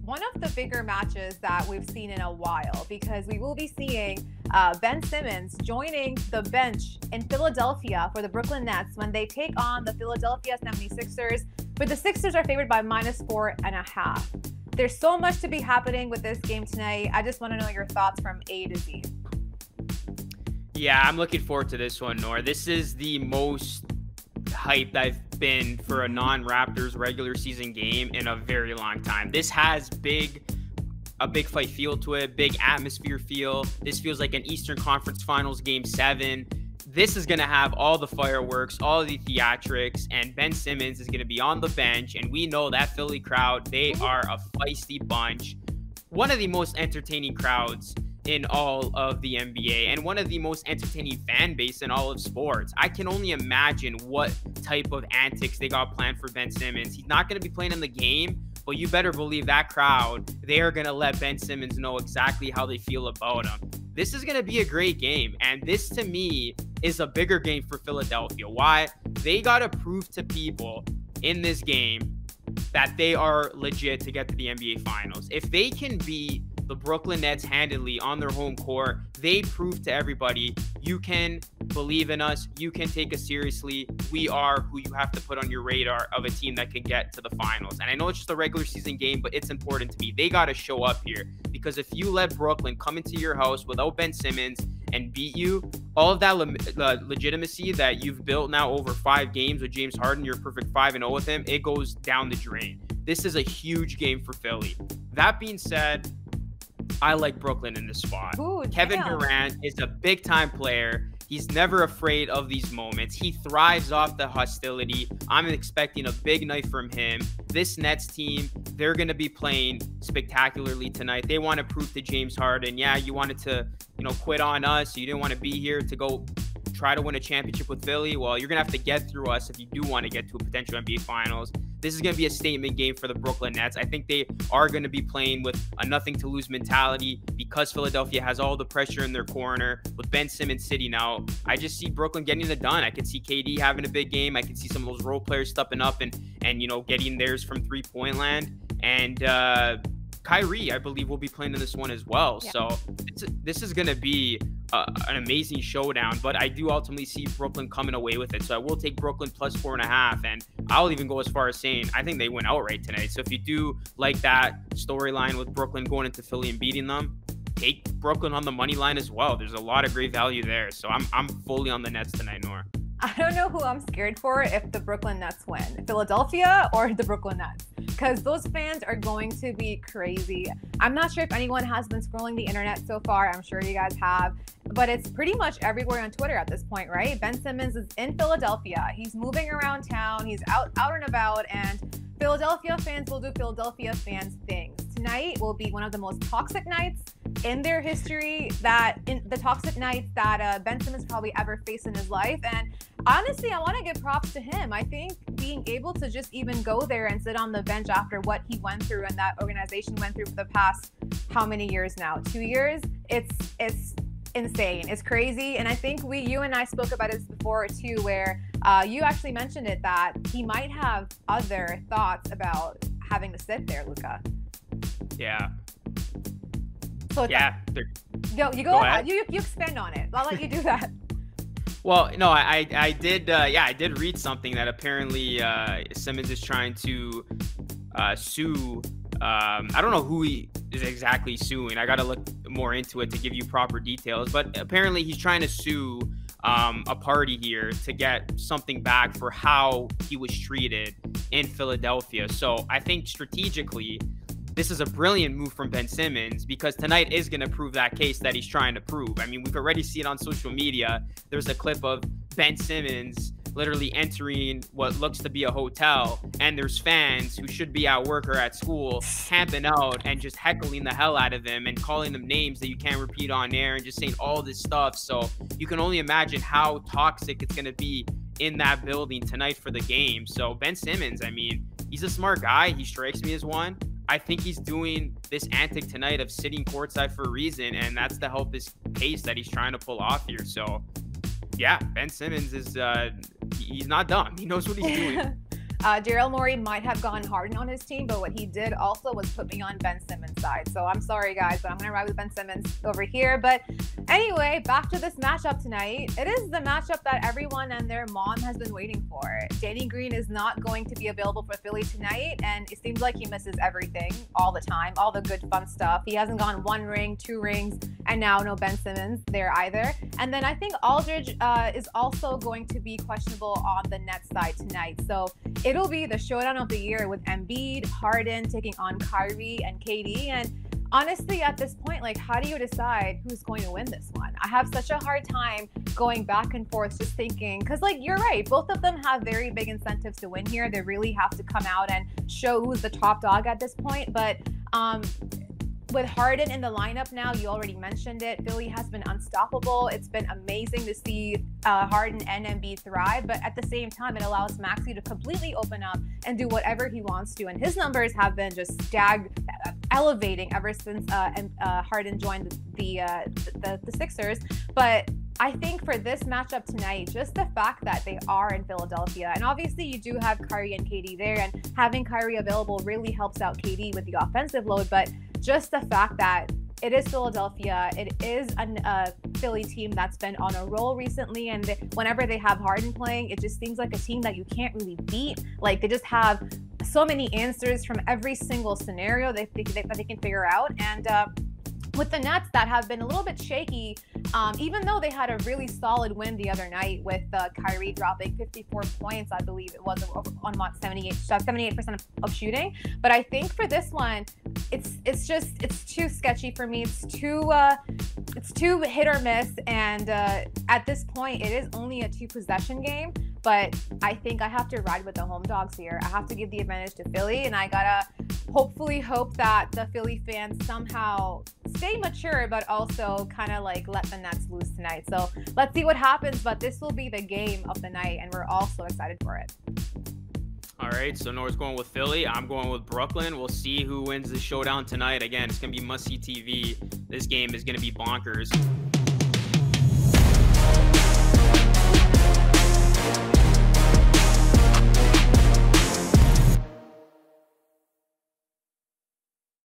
one of the bigger matches that we've seen in a while, because we will be seeing Ben Simmons joining the bench in Philadelphia for the Brooklyn Nets when they take on the Philadelphia 76ers. But the Sixers are favored by -4.5. There's so much to be happening with this game tonight. I just want to know your thoughts from A to Z. Yeah, I'm looking forward to this one, Nor. This is the most hyped I've been for a non-Raptors regular season game in a very long time. This has a big fight feel to it, big atmosphere feel. This feels like an Eastern Conference Finals Game 7. This is going to have all the fireworks, all the theatrics, and Ben Simmons is going to be on the bench. And we know that Philly crowd, they are a feisty bunch. One of the most entertaining crowds in all of the NBA and one of the most entertaining fan base in all of sports. I can only imagine what type of antics they got planned for Ben Simmons. He's not going to be playing in the game, but you better believe that crowd, they are going to let Ben Simmons know exactly how they feel about him. This is going to be a great game, and this to me is a bigger game for Philadelphia. Why? They got to prove to people in this game that they are legit to get to the NBA Finals. If they can beat the Brooklyn Nets handily on their home court, they prove to everybody, you can believe in us, you can take us seriously, we are who you have to put on your radar of a team that can get to the finals. And I know it's just a regular season game, but it's important to me. They got to show up here, because if you let Brooklyn come into your house without Ben Simmons and beat you, all of that legitimacy that you've built now over 5 games with James Harden, you're perfect 5-0 with him, it goes down the drain. This is a huge game for Philly. That being said, I like Brooklyn in this spot. Ooh, Kevin Durant is a big-time player. He's never afraid of these moments. He thrives off the hostility. I'm expecting a big night from him. This Nets team, they're going to be playing spectacularly tonight. They want to prove to James Harden, yeah, you wanted to, quit on us. You didn't want to be here to go try to win a championship with Philly. Well, you're going to have to get through us if you do want to get to a potential NBA Finals. This is going to be a statement game for the Brooklyn Nets. I think they are going to be playing with a nothing-to-lose mentality because Philadelphia has all the pressure in their corner. With Ben Simmons sitting out, I just see Brooklyn getting it done. I could see KD having a big game. I could see some of those role players stepping up and getting theirs from three-point land. And Kyrie, I believe, will be playing in this one as well. Yeah. So this is going to be an amazing showdown, but I do ultimately see Brooklyn coming away with it. So I will take Brooklyn +4.5, and I'll even go as far as saying I think they win outright tonight. So if you do like that storyline with Brooklyn going into Philly and beating them, take Brooklyn on the money line as well. There's a lot of great value there. So I'm fully on the Nets tonight, Nora. I don't know who I'm scared for if the Brooklyn Nets win, Philadelphia or the Brooklyn Nets, because those fans are going to be crazy. I'm not sure if anyone has been scrolling the internet so far. I'm sure you guys have, but it's pretty much everywhere on Twitter at this point, right? Ben Simmons is in Philadelphia. He's moving around town. He's out and about, and Philadelphia fans will do Philadelphia fans things. Tonight will be one of the most toxic nights in their history, the toxic nights that Ben Simmons probably ever faced in his life. And honestly, I want to give props to him. I think being able to just even go there and sit on the bench after what he went through and that organization went through for the past, how many years now? 2 years? It's insane. It's crazy. And I think you and I spoke about this before too, where you actually mentioned it, that he might have other thoughts about having to sit there, Luca. Yeah. So yeah. You go ahead. You expand on it. I'll let you do that. Well, no, I did. I did read something that apparently Simmons is trying to sue. I don't know who he is exactly suing. I got to look more into it to give you proper details. But apparently he's trying to sue a party here to get something back for how he was treated in Philadelphia. So I think strategically, this is a brilliant move from Ben Simmons, because tonight is going to prove that case that he's trying to prove. I mean, we've already seen it on social media. There's a clip of Ben Simmons literally entering what looks to be a hotel, and there's fans who should be at work or at school camping out and just heckling the hell out of him and calling them names that you can't repeat on air and just saying all this stuff. So you can only imagine how toxic it's going to be in that building tonight for the game. So Ben Simmons, I mean, he's a smart guy. He strikes me as one. I think he's doing this antic tonight of sitting courtside for a reason, and that's to help his pace that he's trying to pull off here. So, yeah, Ben Simmons is he's not dumb. He knows what he's doing. Daryl Morey might have gone Harden on his team, but what he did also was put me on Ben Simmons' side. So I'm sorry, guys, but I'm going to ride with Ben Simmons over here. But anyway, back to this matchup tonight. It is the matchup that everyone and their mom has been waiting for. Danny Green is not going to be available for Philly tonight, and it seems like he misses everything all the time, all the good fun stuff. He hasn't gone 1 ring, 2 rings, and now no Ben Simmons there either. And then I think Aldridge is also going to be questionable on the Nets side tonight. So it'll be the showdown of the year with Embiid, Harden taking on Kyrie and KD. And honestly, at this point, like, how do you decide who's going to win this one? I have such a hard time going back and forth just thinking, because, like, you're right. Both of them have very big incentives to win here. They really have to come out and show who's the top dog at this point. But with Harden in the lineup now, you already mentioned it, Philly has been unstoppable. It's been amazing to see Harden and Embiid thrive, but at the same time, it allows Maxey to completely open up and do whatever he wants to. And his numbers have been just elevating ever since Harden joined the Sixers. But I think for this matchup tonight, just the fact that they are in Philadelphia, and obviously you do have Kyrie and KD there, and having Kyrie available really helps out KD with the offensive load, but just the fact that it is Philadelphia, it is a Philly team that's been on a roll recently, and whenever they have Harden playing, it just seems like a team that you can't really beat. Like, they just have so many answers from every single scenario that they can figure out. And with the Nets that have been a little bit shaky, even though they had a really solid win the other night with Kyrie dropping 54 points, I believe it was, on what, 78% of shooting. But I think for this one, it's too sketchy for me. It's too hit or miss. And at this point, it is only a 2-possession game. But I think I have to ride with the home dogs here. I have to give the advantage to Philly, and I gotta hopefully hope that the Philly fans somehow stay mature, but also kind of like let the Nets lose tonight. So let's see what happens, but this will be the game of the night, and we're all so excited for it. All right, so Nora's going with Philly. I'm going with Brooklyn. We'll see who wins the showdown tonight. Again, it's going to be must-see TV. This game is going to be bonkers.